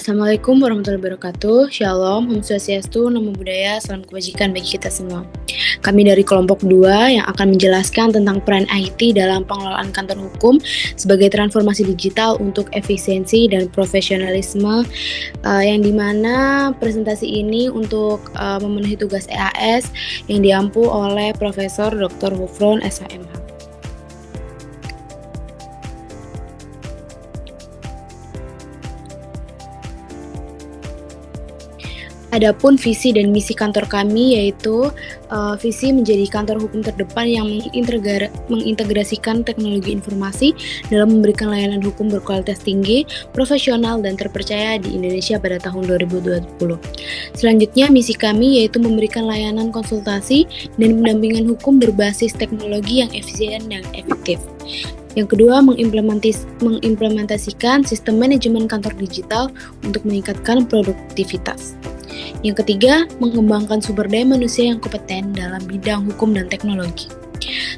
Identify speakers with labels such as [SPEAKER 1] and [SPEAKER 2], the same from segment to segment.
[SPEAKER 1] Assalamualaikum warahmatullahi wabarakatuh. Shalom, Om Swastiastu, Namo Buddhaya, salam kebajikan bagi kita semua. Kami dari kelompok 2 yang akan menjelaskan tentang peran IT dalam pengelolaan kantor hukum sebagai transformasi digital untuk efisiensi dan profesionalisme, yang dimana presentasi ini untuk memenuhi tugas EAS yang diampu oleh Profesor Dr. Hufron SHMH. Adapun visi dan misi kantor kami yaitu visi menjadi kantor hukum terdepan yang mengintegrasikan teknologi informasi dalam memberikan layanan hukum berkualitas tinggi, profesional, dan terpercaya di Indonesia pada tahun 2020. Selanjutnya, misi kami yaitu memberikan layanan konsultasi dan pendampingan hukum berbasis teknologi yang efisien dan efektif. Yang kedua, mengimplementasikan sistem manajemen kantor digital untuk meningkatkan produktivitas. Yang ketiga, mengembangkan sumber daya manusia yang kompeten dalam bidang hukum dan teknologi.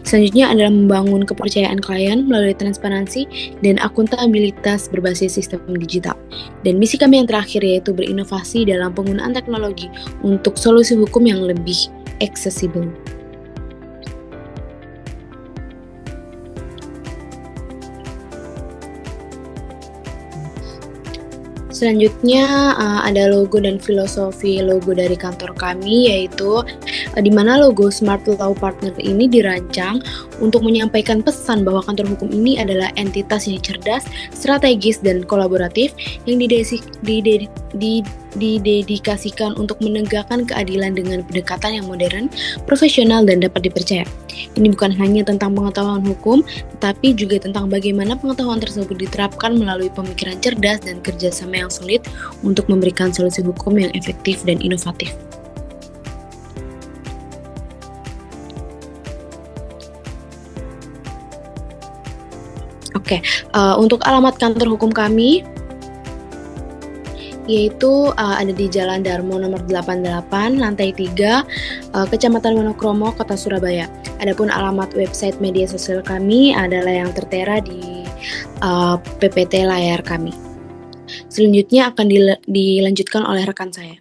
[SPEAKER 1] Selanjutnya adalah membangun kepercayaan klien melalui transparansi dan akuntabilitas berbasis sistem digital. Dan misi kami yang terakhir yaitu berinovasi dalam penggunaan teknologi untuk solusi hukum yang lebih aksesibel. Selanjutnya ada logo dan filosofi logo dari kantor kami, yaitu di mana logo Smart Law Partner ini dirancang untuk menyampaikan pesan bahwa kantor hukum ini adalah entitas yang cerdas, strategis, dan kolaboratif yang didedikasikan untuk menegakkan keadilan dengan pendekatan yang modern, profesional, dan dapat dipercaya. Ini bukan hanya tentang pengetahuan hukum, tetapi juga tentang bagaimana pengetahuan tersebut diterapkan melalui pemikiran cerdas dan kerjasama yang sulit untuk memberikan solusi hukum yang efektif dan inovatif. Oke, untuk alamat kantor hukum kami yaitu ada di Jalan Darmo nomor 88, lantai 3, Kecamatan Wonokromo, Kota Surabaya. Adapun alamat website media sosial kami adalah yang tertera di PPT layar kami. Selanjutnya akan dilanjutkan oleh rekan saya.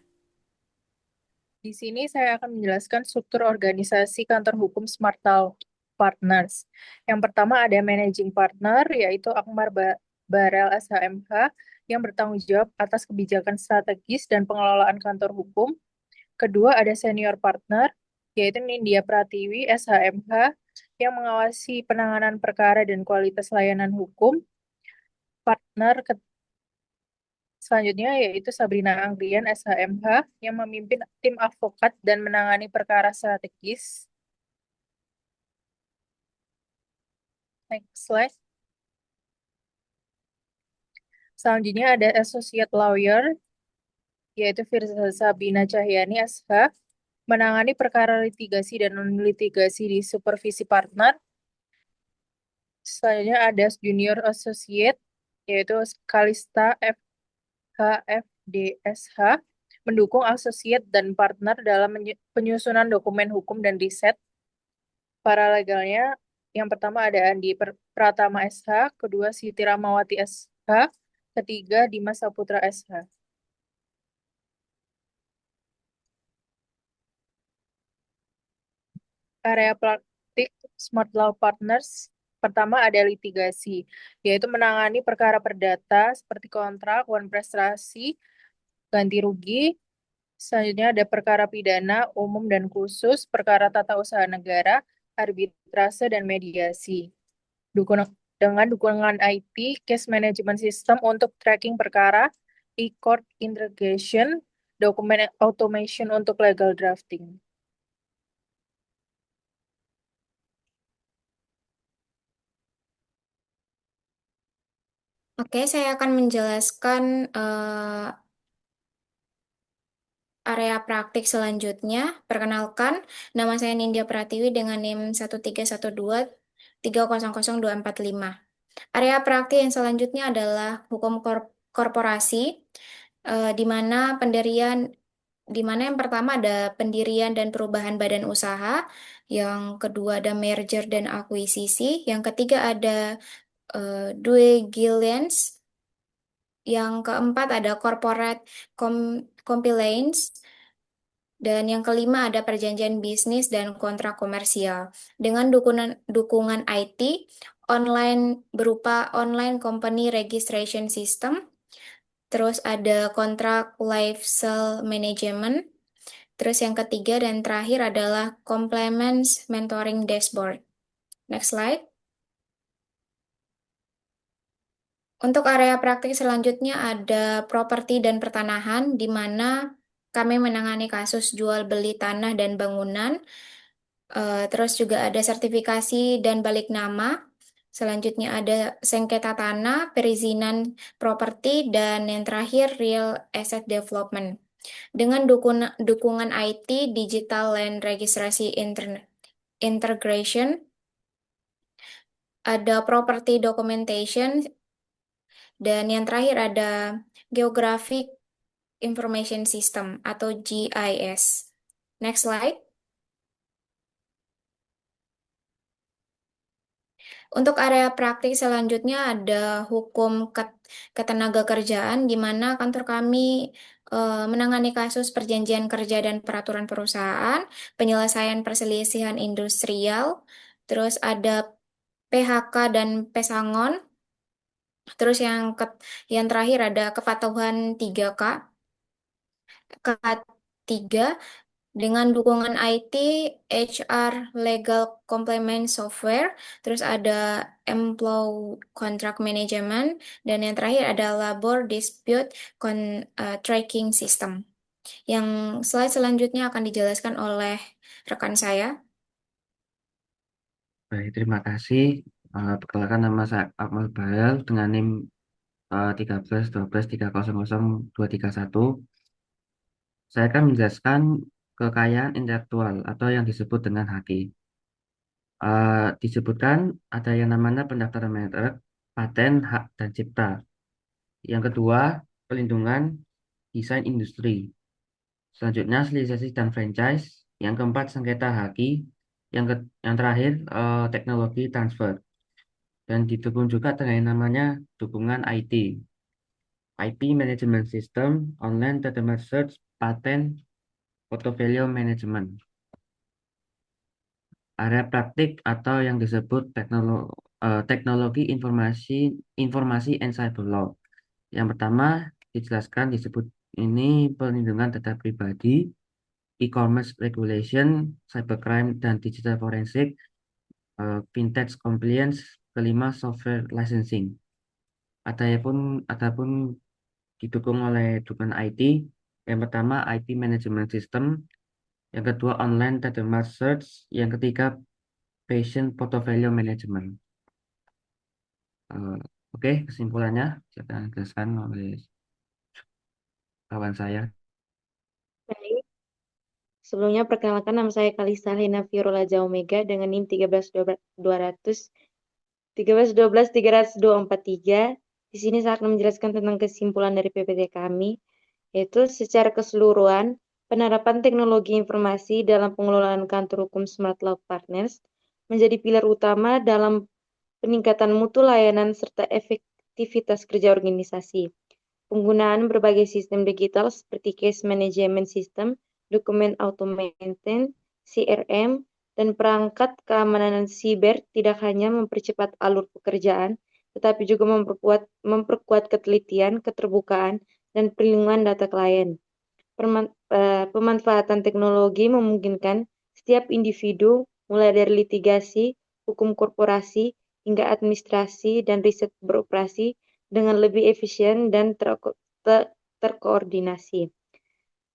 [SPEAKER 2] Di sini saya akan menjelaskan struktur organisasi kantor hukum Smart Law Partners. Yang pertama ada managing partner, yaitu Akbar Barel SHMH, yang bertanggung jawab atas kebijakan strategis dan pengelolaan kantor hukum. Kedua ada senior partner, yaitu Nindya Pratiwi SHMH, yang mengawasi penanganan perkara dan kualitas layanan hukum. Partner selanjutnya yaitu Sabrina Anggrian SHMH yang memimpin tim advokat dan menangani perkara strategis. Next slide. Selanjutnya ada associate lawyer yaitu Firza Sabina Cahyani SH menangani perkara litigasi dan non-litigasi di supervisi partner. Selanjutnya ada junior associate yaitu Kalista FHFDSH mendukung associate dan partner dalam penyusunan dokumen hukum dan riset. Paralegalnya, yang pertama ada Andi Pratama SH, kedua Siti Ramawati SH, ketiga Dimas Saputra SH. Area praktik Smart Law Partners, pertama ada litigasi, yaitu menangani perkara perdata seperti kontrak, prestasi, ganti rugi. Selanjutnya ada perkara pidana, umum dan khusus, perkara tata usaha negara, arbitrase, dan mediasi. Dengan dukungan IT, case management system untuk tracking perkara, e-court integration, dokumen automation untuk legal drafting.
[SPEAKER 3] Oke, saya akan menjelaskan area praktik selanjutnya. Perkenalkan, nama saya Nindya Pratiwi dengan NIM 13123000245. Area praktik yang selanjutnya adalah hukum korporasi, di mana yang pertama ada pendirian dan perubahan badan usaha, yang kedua ada merger dan akuisisi, yang ketiga ada due diligence, Yang keempat ada corporate compliance. Dan yang kelima ada perjanjian bisnis dan kontrak komersial. Dengan dukungan IT, online berupa online company registration system, terus ada kontrak lifecycle management, terus yang ketiga dan terakhir adalah compliance mentoring dashboard. Next slide. Untuk area praktik selanjutnya ada properti dan pertanahan, di mana kami menangani kasus jual beli tanah dan bangunan. Terus juga ada sertifikasi dan balik nama. Selanjutnya ada sengketa tanah, perizinan properti, dan yang terakhir real asset development. Dengan dukungan IT, Digital Land Registrasi Integration, ada property documentation, dan yang terakhir ada Geographic Information System atau GIS. Next slide. Untuk area praktik selanjutnya ada hukum ketenaga kerjaan, di mana kantor kami menangani kasus perjanjian kerja dan peraturan perusahaan, penyelesaian perselisihan industrial, terus ada PHK dan pesangon, terus yang terakhir ada kepatuhan 3K. Ketiga, dengan dukungan IT, HR, Legal Complement Software, terus ada Employee Contract Management, dan yang terakhir ada Labor Dispute Tracking System. Yang slide selanjutnya akan dijelaskan oleh rekan saya.
[SPEAKER 4] Baik, terima kasih. Perkenalkan nama saya Akmal Balal dengan NIM 13 12 300 231. Saya akan menjelaskan kekayaan intelektual atau yang disebut dengan HAKI. Disebutkan ada yang namanya pendaftaran merek, paten, hak, dan cipta. Yang kedua, pelindungan desain industri. Selanjutnya, lisensi dan franchise. Yang keempat, sengketa HAKI. Yang terakhir, teknologi transfer. Dan didukung juga dengan yang namanya dukungan IT. IP Management System, Online Database Search, Patent, Portfolio Management. Area praktik atau yang disebut teknologi informasi and cyber law. Yang pertama dijelaskan disebut ini perlindungan data pribadi, e-commerce regulation, cybercrime dan digital forensik, fintech compliance, kelima software licensing. Adapun didukung oleh dukungan IT. Yang pertama IP Management System, yang kedua Online Data Mart Search, yang ketiga Patient Portfolio Management. Oke, kesimpulannya saya akan jelaskan oleh kawan saya.
[SPEAKER 5] Baik, sebelumnya perkenalkan nama saya Kalista Lina Firola Jaumega dengan NIM 13-12-300-243. Di sini saya akan menjelaskan tentang kesimpulan dari PPT kami, yaitu secara keseluruhan penerapan teknologi informasi dalam pengelolaan kantor hukum Smart Law Partners menjadi pilar utama dalam peningkatan mutu layanan serta efektivitas kerja organisasi. Penggunaan berbagai sistem digital seperti case management system, dokumen automation, CRM, dan perangkat keamanan siber tidak hanya mempercepat alur pekerjaan, tetapi juga memperkuat ketelitian, keterbukaan, dan perlindungan data klien. Pemanfaatan teknologi memungkinkan setiap individu, mulai dari litigasi, hukum korporasi, hingga administrasi dan riset beroperasi dengan lebih efisien dan terkoordinasi.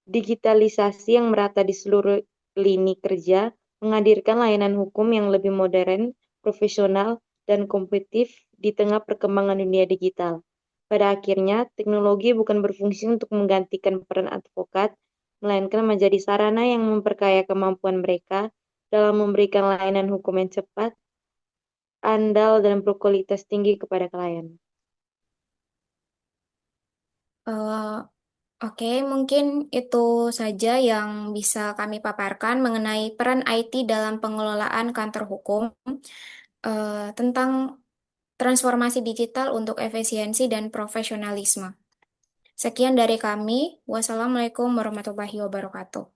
[SPEAKER 5] Digitalisasi yang merata di seluruh lini kerja menghadirkan layanan hukum yang lebih modern, profesional, dan kompetitif di tengah perkembangan dunia digital. Pada akhirnya, teknologi bukan berfungsi untuk menggantikan peran advokat, melainkan menjadi sarana yang memperkaya kemampuan mereka dalam memberikan layanan hukum yang cepat, andal, dan berkualitas tinggi kepada klien.
[SPEAKER 3] Oke, mungkin itu saja yang bisa kami paparkan mengenai peran IT dalam pengelolaan kantor hukum. Tentang transformasi digital untuk efisiensi dan profesionalisme. Sekian dari kami. Wassalamualaikum warahmatullahi wabarakatuh.